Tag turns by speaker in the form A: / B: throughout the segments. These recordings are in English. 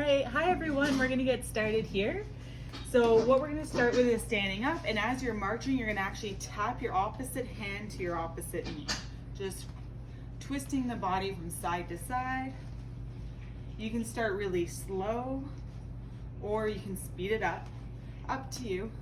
A: right, hi everyone, we're gonna get started here. So what we're gonna start with is standing up, and as you're marching, you're gonna actually tap your opposite hand to your opposite knee. Just twisting the body from side to side. You can start really slow, or you can speed it up to you.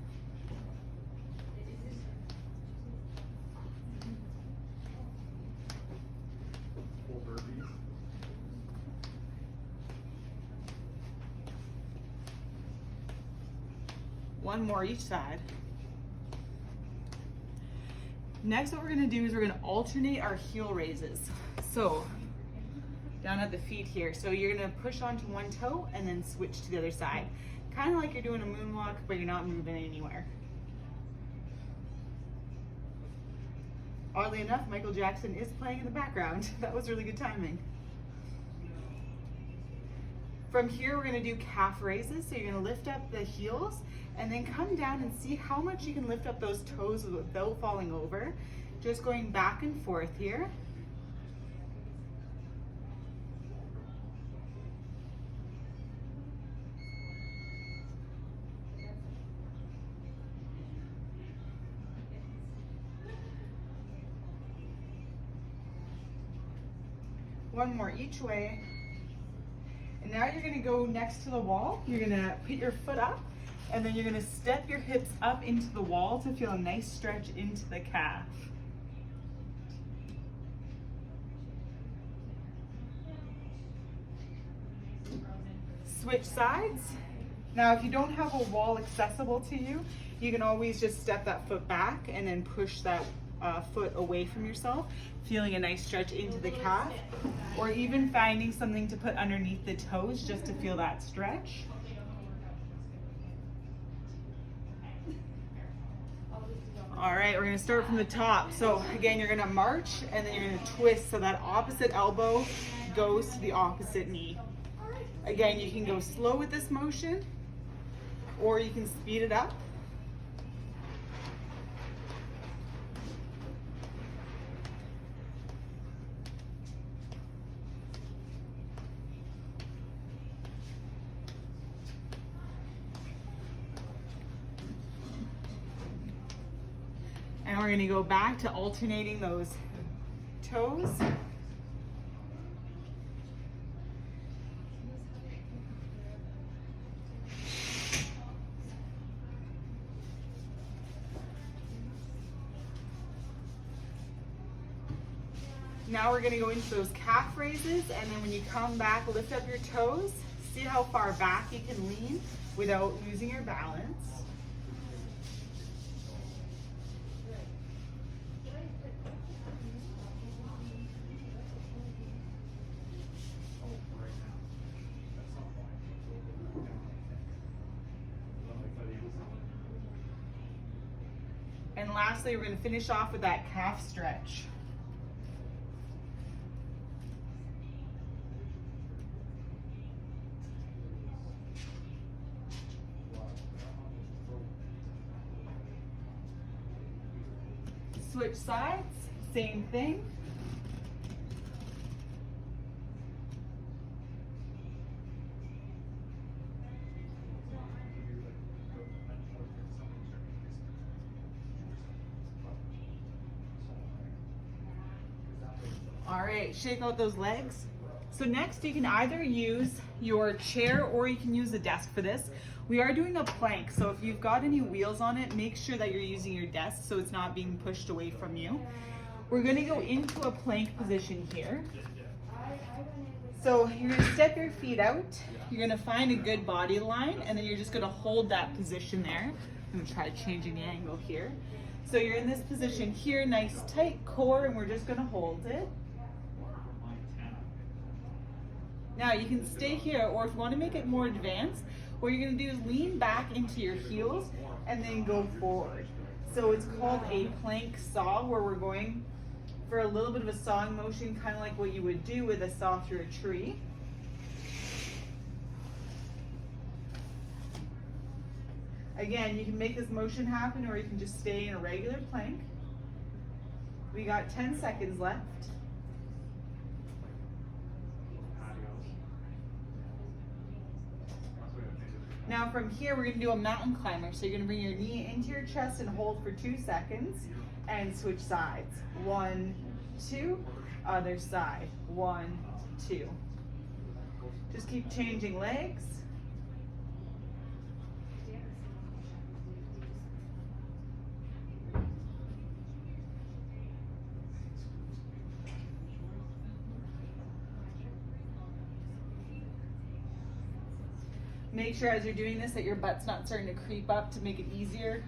A: One more each side. Next, what we're gonna do is we're gonna alternate our heel raises. So, down at the feet here. So you're gonna push onto one toe and then switch to the other side. Kind of like you're doing a moonwalk, but you're not moving anywhere. Oddly enough, Michael Jackson is playing in the background. That was really good timing. From here, we're gonna do calf raises. So you're gonna lift up the heels and then come down and see how much you can lift up those toes without falling over. Just going back and forth here. One more each way. And now you're gonna go next to the wall. You're gonna put your foot up, and then you're gonna step your hips up into the wall to feel a nice stretch into the calf. Switch sides. Now, if you don't have a wall accessible to you, you can always just step that foot back and then push that foot away from yourself, feeling a nice stretch into the calf, or even finding something to put underneath the toes just to feel that stretch. All right, we're gonna start from the top. So again, you're gonna march and then you're gonna twist so that opposite elbow goes to the opposite knee. Again, you can go slow with this motion, or you can speed it up. And we're gonna go back to alternating those toes. Now we're gonna go into those calf raises, and then when you come back, lift up your toes. See how far back you can lean without losing your balance. And lastly, we're going to finish off with that calf stretch. Switch sides, same thing. All right, shake out those legs. So next you can either use your chair or you can use the desk for this. We are doing a plank, so if you've got any wheels on it, make sure that you're using your desk so it's not being pushed away from you. We're gonna go into a plank position here. So you're gonna step your feet out, you're gonna find a good body line, and then you're just gonna hold that position there. I'm gonna try changing the angle here. So you're in this position here, nice tight core, and we're just gonna hold it. Now you can stay here, or if you want to make it more advanced, what you're going to do is lean back into your heels and then go forward. So it's called a plank saw, where we're going for a little bit of a sawing motion, kind of like what you would do with a saw through a tree. Again, you can make this motion happen, or you can just stay in a regular plank. We got 10 seconds left. Now from here, we're gonna do a mountain climber. So you're gonna bring your knee into your chest and hold for 2 seconds and switch sides. 1, 2, other side. 1, 2. Just keep changing legs. Make sure as you're doing this that your butt's not starting to creep up to make it easier.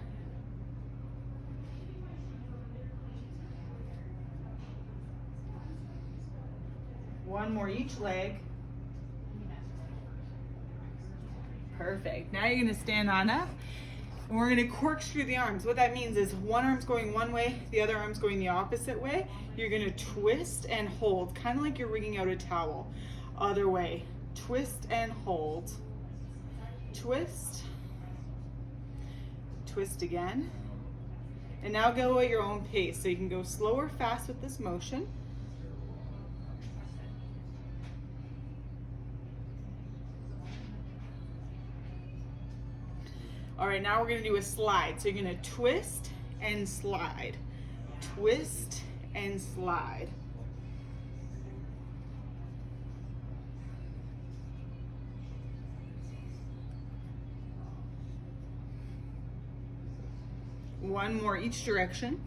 A: One more each leg. Perfect. Now you're gonna stand on up and we're gonna corkscrew the arms. What that means is one arm's going one way, the other arm's going the opposite way. You're gonna twist and hold, kind of like you're wringing out a towel. Other way, twist and hold. Twist, twist again, and now go at your own pace. So you can go slow or fast with this motion. All right, now we're gonna do a slide. So you're gonna twist and slide, twist and slide. One more each direction.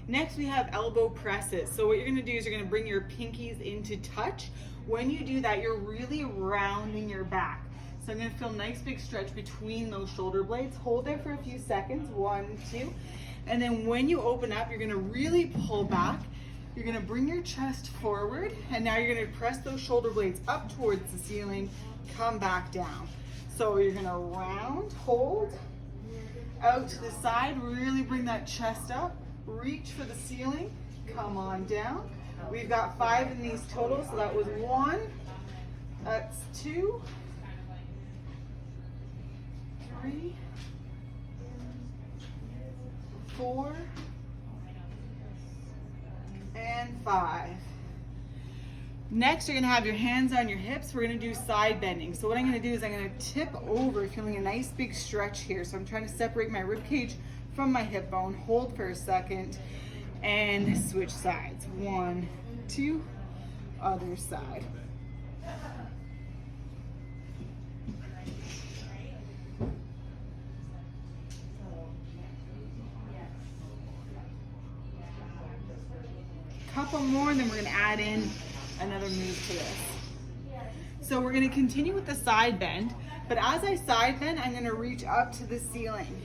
A: Next we have elbow presses. So what you're gonna do is you're gonna bring your pinkies into touch. When you do that, you're really rounding your back. So I'm gonna feel a nice big stretch between those shoulder blades. Hold there for a few seconds, 1, 2. And then when you open up, you're gonna really pull back. You're gonna bring your chest forward, and now you're gonna press those shoulder blades up towards the ceiling, come back down. So you're gonna round, hold, out to the side, really bring that chest up, reach for the ceiling, come on down. We've got 5 in these total, so that was 1, that's 2, 3, 4, and 5. Next, you're gonna have your hands on your hips. We're gonna do side bending. So what I'm gonna do is I'm gonna tip over, feeling a nice big stretch here. So I'm trying to separate my rib cage from my hip bone. Hold for a second and switch sides. 1, 2, other side. Couple more, and then we're gonna add in another move to this. So we're gonna continue with the side bend, but as I side bend, I'm gonna reach up to the ceiling.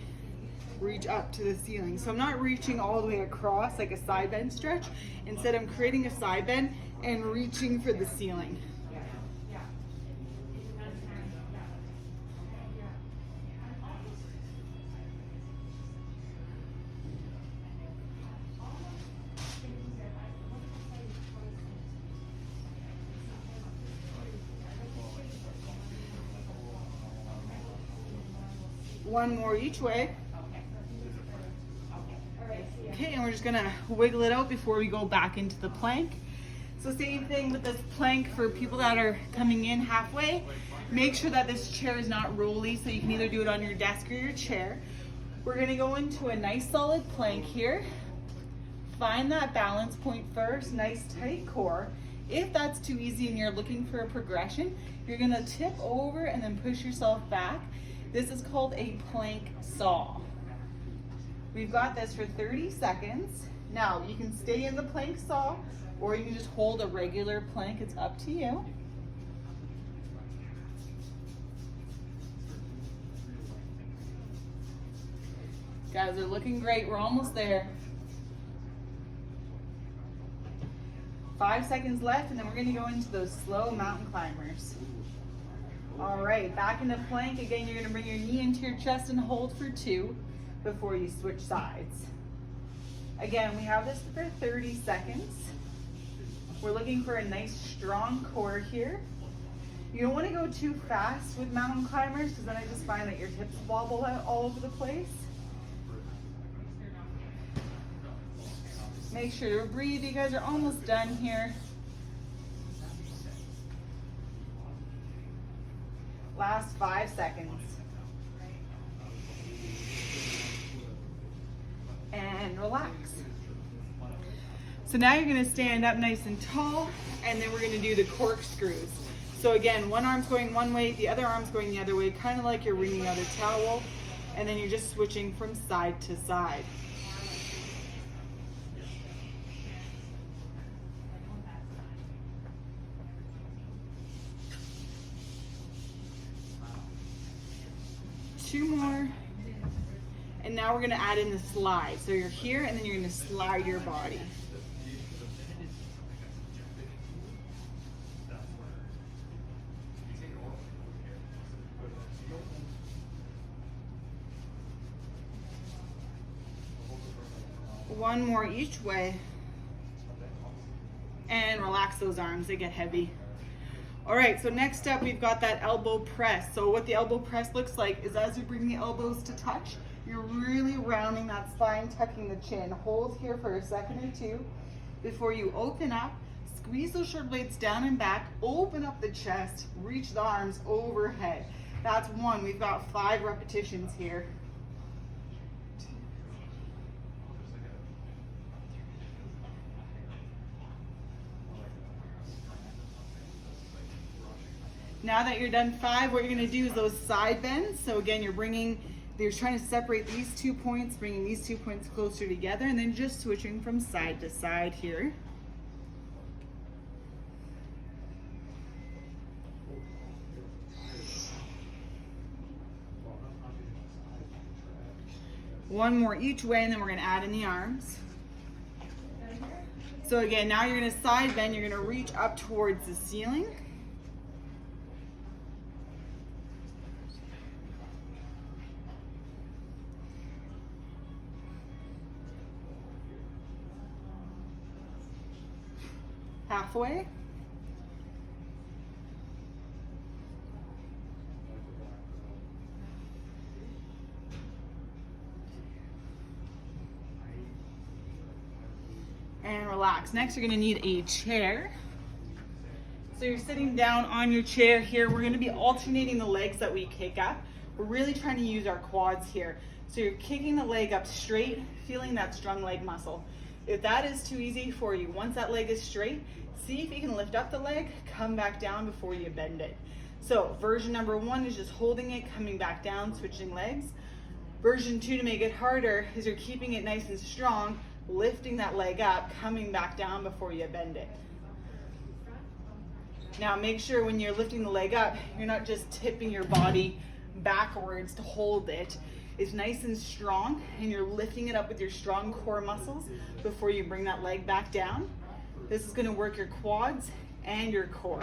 A: Reach up to the ceiling. So I'm not reaching all the way across like a side bend stretch. Instead, I'm creating a side bend and reaching for the ceiling. One more each way. Okay, and we're just gonna wiggle it out before we go back into the plank. So same thing with this plank for people that are coming in halfway. Make sure that this chair is not rolly, so you can either do it on your desk or your chair. We're gonna go into a nice solid plank here. Find that balance point first, nice tight core. If that's too easy and you're looking for a progression, you're gonna tip over and then push yourself back. This is called a plank saw. We've got this for 30 seconds. Now, you can stay in the plank saw, or you can just hold a regular plank. It's up to you. Guys are looking great. We're almost there. 5 seconds left, and then we're gonna go into those slow mountain climbers. All right, back into plank. Again, you're gonna bring your knee into your chest and hold for 2 before you switch sides. Again, we have this for 30 seconds. We're looking for a nice strong core here. You don't wanna go too fast with mountain climbers because then I just find that your hips wobble out all over the place. Make sure to breathe. You guys are almost done here. Last 5 seconds. And relax. So now you're gonna stand up nice and tall, and then we're gonna do the corkscrews. So again, one arm's going one way, the other arm's going the other way, kind of like you're wringing out a towel, and then you're just switching from side to side. Two more. And now we're gonna add in the slide. So you're here, and then you're gonna slide your body. One more each way. And relax those arms, they get heavy. All right, so next up we've got that elbow press. So what the elbow press looks like is as you bring the elbows to touch, you're really rounding that spine, tucking the chin. Hold here for a second or two before you open up. Squeeze those shoulder blades down and back, open up the chest, reach the arms overhead. That's one. We've got 5 repetitions here. Now that you're done 5, what you're gonna do is those side bends. So again, you're trying to separate these 2 points, bringing these 2 points closer together, and then just switching from side to side here. One more each way, and then we're gonna add in the arms. So again, now you're gonna side bend, you're gonna reach up towards the ceiling. Halfway. And relax. Next, you're gonna need a chair. So you're sitting down on your chair here. We're gonna be alternating the legs that we kick up. We're really trying to use our quads here. So you're kicking the leg up straight, feeling that strong leg muscle. If that is too easy for you, once that leg is straight, see if you can lift up the leg, come back down before you bend it. So version number 1 is just holding it, coming back down, switching legs. Version 2, to make it harder, is you're keeping it nice and strong, lifting that leg up, coming back down before you bend it. Now make sure when you're lifting the leg up, you're not just tipping your body backwards to hold it. It's nice and strong, and you're lifting it up with your strong core muscles before you bring that leg back down. This is going to work your quads and your core.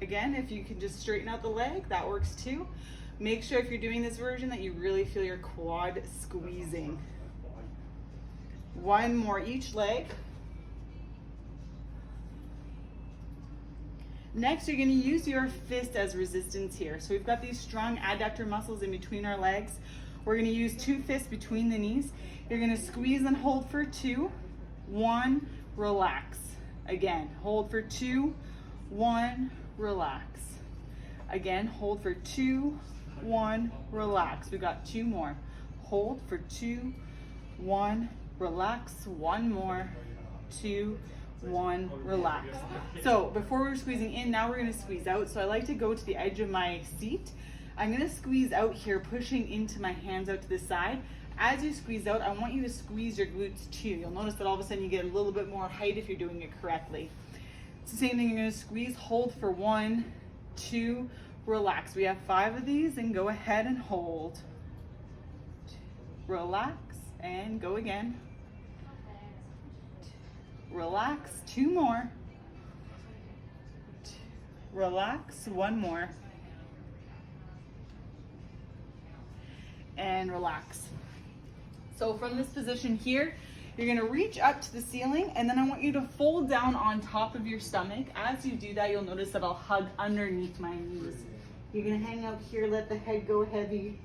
A: Again, if you can just straighten out the leg, that works too. Make sure if you're doing this version that you really feel your quad squeezing. One more each leg. Next, you're going to use your fist as resistance here. So we've got these strong adductor muscles in between our legs. We're going to use 2 fists between the knees. You're going to squeeze and hold for 2, 1, relax. Again, hold for 2, 1, relax. Again, hold for 2, 1, relax. We've got 2 more. Hold for 2, 1, relax. 1 more, 2, 1, relax. So before we're squeezing in, now we're going to squeeze out. So I like to go to the edge of my seat. I'm going to squeeze out here, pushing into my hands out to the side. As you squeeze out, I want you to squeeze your glutes too. You'll notice that all of a sudden you get a little bit more height if you're doing it correctly. It's the same thing. You're going to squeeze, hold for 1, 2, relax. We have 5 of these, and go ahead and hold. Relax and go again. Relax, 2 more. Relax, 1 more. And relax. So from this position here, you're gonna reach up to the ceiling, and then I want you to fold down on top of your stomach. As you do that, you'll notice that I'll hug underneath my knees. You're gonna hang out here, let the head go heavy.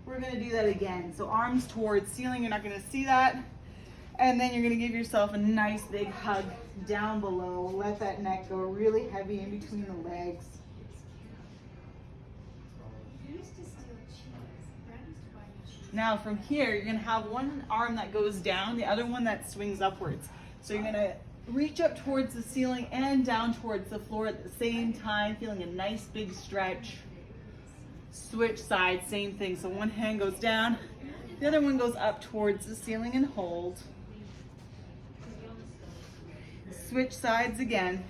A: We're gonna do that again. So arms towards ceiling, you're not gonna see that. And then you're gonna give yourself a nice big hug down below. Let that neck go really heavy in between the legs. Now from here, you're gonna have one arm that goes down, the other one that swings upwards. So you're gonna reach up towards the ceiling and down towards the floor at the same time, feeling a nice big stretch. Switch sides, same thing. So one hand goes down, the other one goes up towards the ceiling and hold. Switch sides again.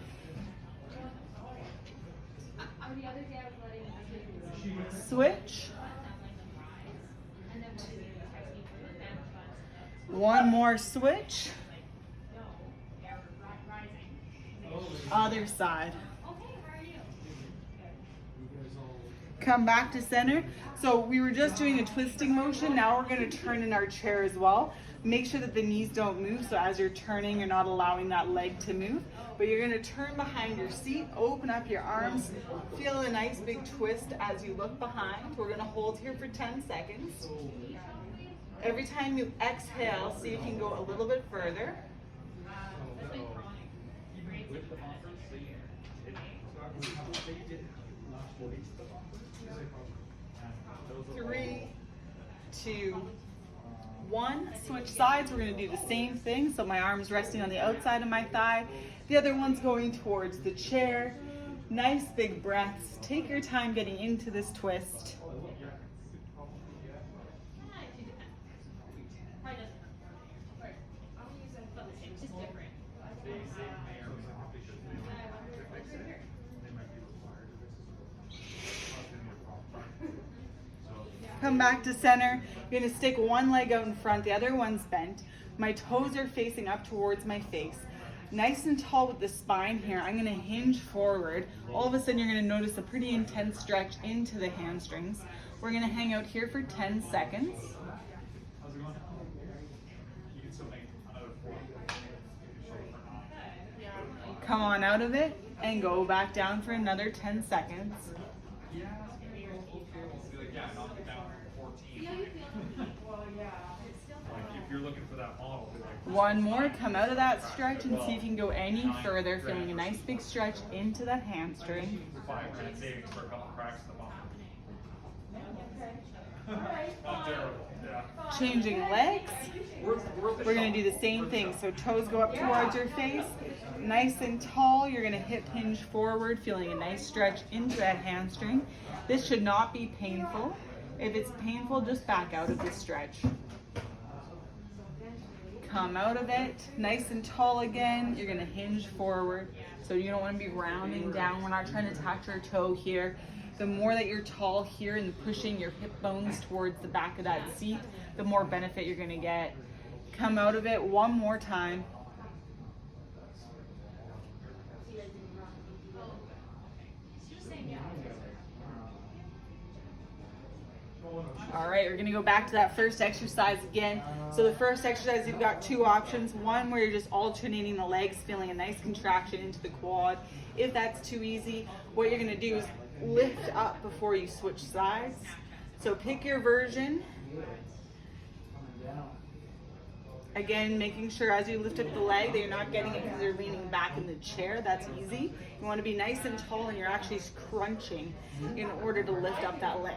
A: Switch. One more switch. Other side. Come back to center. So we were just doing a twisting motion. Now we're going to turn in our chair as well. Make sure that the knees don't move. So as you're turning, you're not allowing that leg to move. But you're going to turn behind your seat, open up your arms, feel a nice big twist as you look behind. We're going to hold here for 10 seconds. Every time you exhale, see if you can go a little bit further. 3, 2, 1. Switch sides. We're going to do the same thing. So my arm's resting on the outside of my thigh. The other one's going towards the chair. Nice big breaths. Take your time getting into this twist. Come back to center. You're going to stick one leg out in front, the other one's bent. My toes are facing up towards my face. Nice and tall with the spine here. I'm going to hinge forward. All of a sudden you're going to notice a pretty intense stretch into the hamstrings. We're going to hang out here for 10 seconds. Come on out of it and go back down for another 10 seconds.
B: If you're looking for that model,
A: one more, come out of that stretch and see if you can go any further, feeling a nice big stretch into that hamstring.
B: 5 grand savings for a couple cracks in the bottom. Not terrible. Yeah.
A: Changing legs. We're going to do the same thing. So toes go up towards your face. Nice and tall. You're going to hip hinge forward, feeling a nice stretch into that hamstring. This should not be painful. If it's painful, just back out of the stretch. Come out of it. Nice and tall again. You're going to hinge forward. So you don't want to be rounding down. We're not trying to touch our toe here. The more that you're tall here and pushing your hip bones towards the back of that seat, the more benefit you're going to get. Come out of it one more time. All right, we're gonna go back to that first exercise again. So the first exercise, you've got two options. One where you're just alternating the legs, feeling a nice contraction into the quad. If that's too easy, what you're gonna do is lift up before you switch sides. So pick your version. Again, making sure as you lift up the leg that you're not getting it because you're leaning back in the chair. That's easy. You want to be nice and tall and you're actually crunching in order to lift up that leg.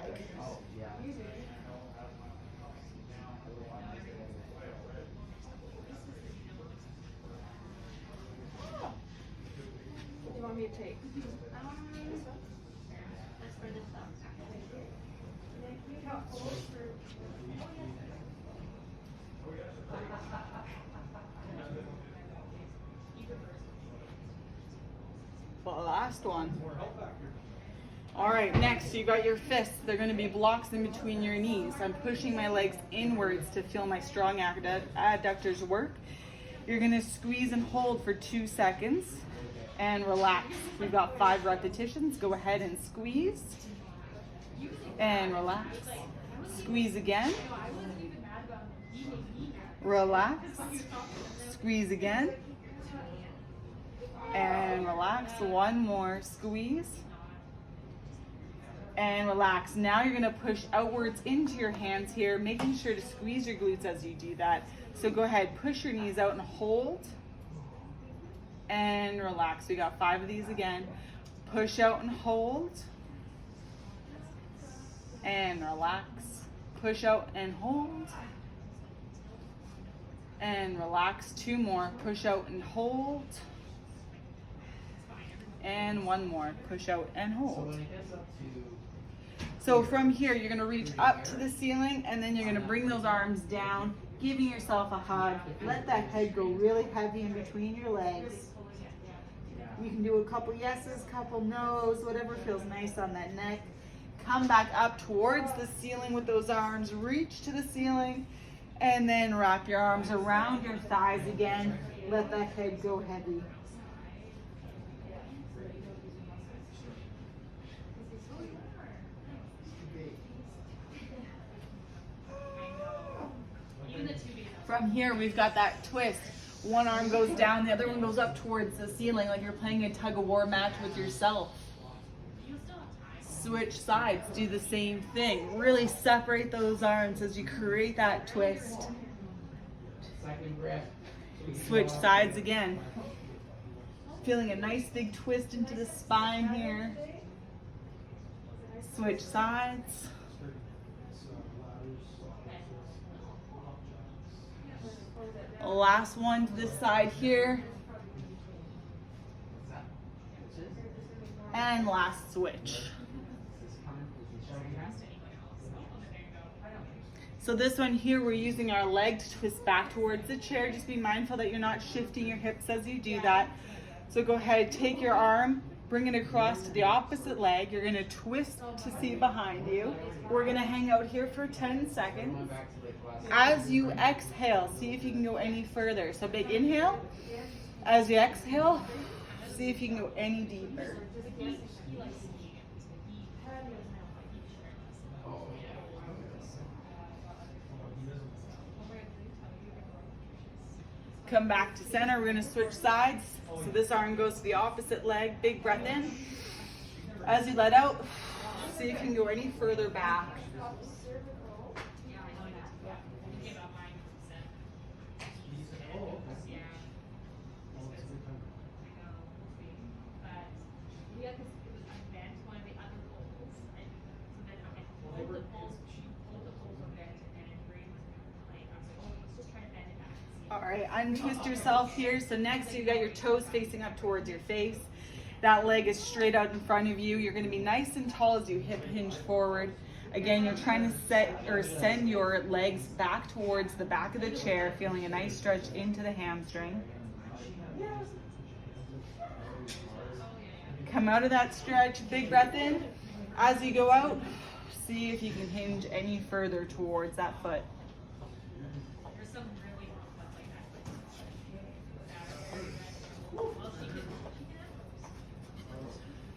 C: What do you want me to take?
A: Well, last one. All right, next you got your fists. They're going to be blocks in between your knees. I'm pushing my legs inwards to feel my strong adductors work. You're going to squeeze and hold for 2 seconds and relax. We've got 5 repetitions. Go ahead and squeeze and relax. Squeeze again. Relax. Squeeze again. And relax. One more. Squeeze. and relax. Now you're gonna push outwards into your hands here, making sure to squeeze your glutes as you do that. So go ahead, push your knees out and hold, and relax. We got 5 of these again. Push out and hold, and relax. Push out and hold, and relax. 2 more. Push out and hold, and 1 more. Push out and hold. So from here, you're gonna reach up to the ceiling, and then you're gonna bring those arms down, giving yourself a hug. Let that head go really heavy in between your legs. You can do a couple yeses, couple nos, whatever feels nice on that neck. Come back up towards the ceiling with those arms. Reach to the ceiling, and then wrap your arms around your thighs again. Let that head go heavy. From here, we've got that twist. One arm goes down, the other one goes up towards the ceiling, like you're playing a tug-of-war match with yourself. Switch sides, do the same thing. Really separate those arms as you create that twist. Switch sides again. Feeling a nice big twist into the spine here. Switch sides. Last one to this side here. And last switch. So this one here, we're using our leg to twist back towards the chair. Just be mindful that you're not shifting your hips as you do that. So go ahead, take your arm, bring it across to the opposite leg. You're gonna twist to see behind you. We're gonna hang out here for 10 seconds. As you exhale, see if you can go any further. So big inhale. As you exhale, see if you can go any deeper. Come back to center. We're going to switch sides. So this arm goes to the opposite leg. Big breath in. As you let out, see if you can go any further back. All right, untwist yourself here. So next you got your toes facing up towards your face. That leg is straight out in front of you. You're gonna be nice and tall as you hip hinge forward. Again, you're trying to set or send your legs back towards the back of the chair, feeling a nice stretch into the hamstring. Come out of that stretch, big breath in. As you go out, see if you can hinge any further towards that foot.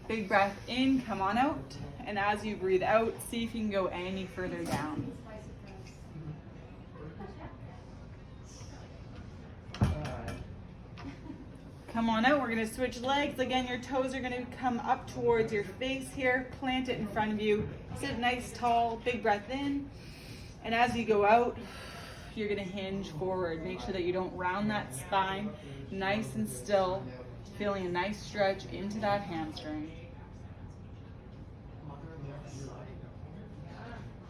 A: Big breath in, come on out. And as you breathe out, see if you can go any further down. Come on out, we're gonna switch legs. Again, your toes are gonna come up towards your face here. Plant it in front of you. Sit nice, tall, big breath in. And as you go out, you're gonna hinge forward. Make sure that you don't round that spine. Nice and still, feeling a nice stretch into that hamstring.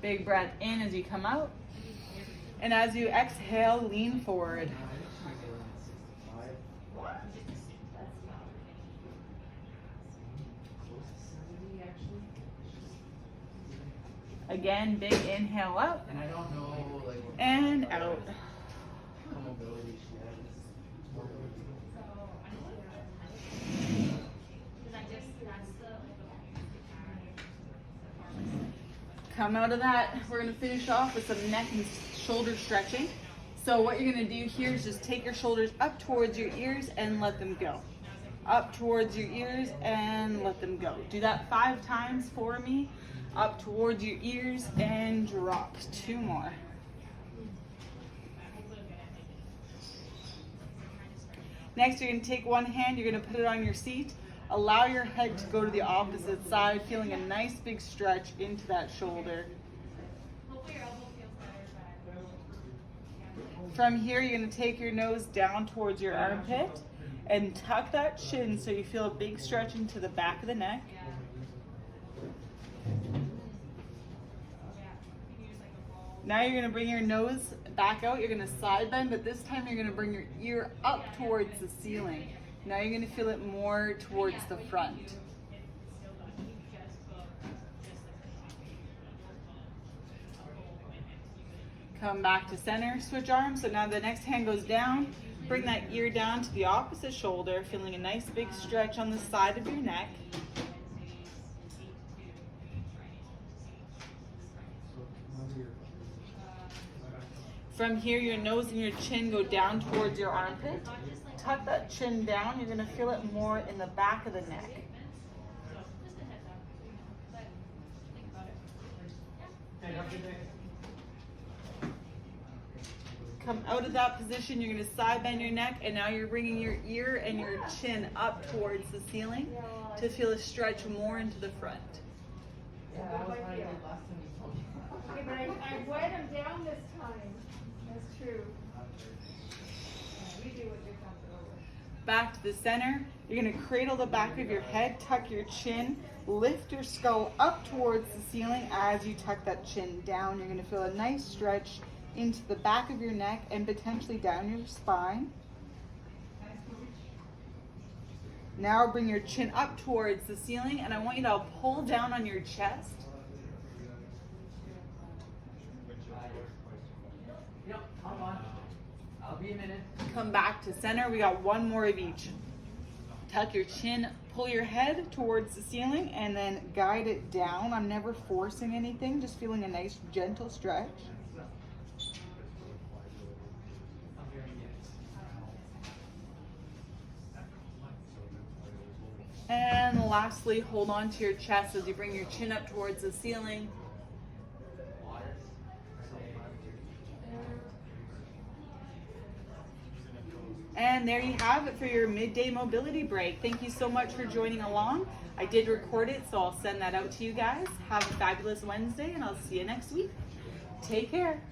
A: Big breath in as you come out. And as you exhale, lean forward. Again, big inhale up and out. Come out of that. We're going to finish off with some neck and shoulder stretching. So what you're going to do here is just take your shoulders up towards your ears and let them go. Up towards your ears and let them go. Do that 5 times for me. Up towards your ears and drop. 2 more. Next, you're going to take one hand, you're going to put it on your seat. Allow your head to go to the opposite side, feeling a nice big stretch into that shoulder. From here, you're going to take your nose down towards your armpit and tuck that chin so you feel a big stretch into the back of the neck. Now you're going to bring your nose back out. You're going to side bend, but this time you're going to bring your ear up towards the ceiling. Now you're going to feel it more towards the front. Come back to center, switch arms. So now the next hand goes down. Bring that ear down to the opposite shoulder, feeling a nice big stretch on the side of your neck. From here, your nose and your chin go down towards your armpit. Tuck that chin down. You're going to feel it more in the back of the neck. Come out of that position. You're going to side bend your neck, and now you're bringing your ear and your chin up towards the ceiling to feel a stretch more into the front.
C: Okay, but I wet them down this time. That's true. You do what you're comfortable with.
A: Back to the center. You're going to cradle the back of your head, tuck your chin, lift your skull up towards the ceiling. As you tuck that chin down, you're going to feel a nice stretch into the back of your neck and potentially down your spine. Now bring your chin up towards the ceiling, and I want you to pull down on your chest.
D: I'll be a minute.
A: Come back to center. We got one more of each. Tuck your chin, pull your head towards the ceiling, and then guide it down. I'm never forcing anything, just feeling a nice gentle stretch. And lastly, hold on to your chest as you bring your chin up towards the ceiling. And there you have it for your midday mobility break. Thank you so much for joining along. I did record it, so I'll send that out to you guys. Have a fabulous Wednesday, and I'll see you next week. Take care.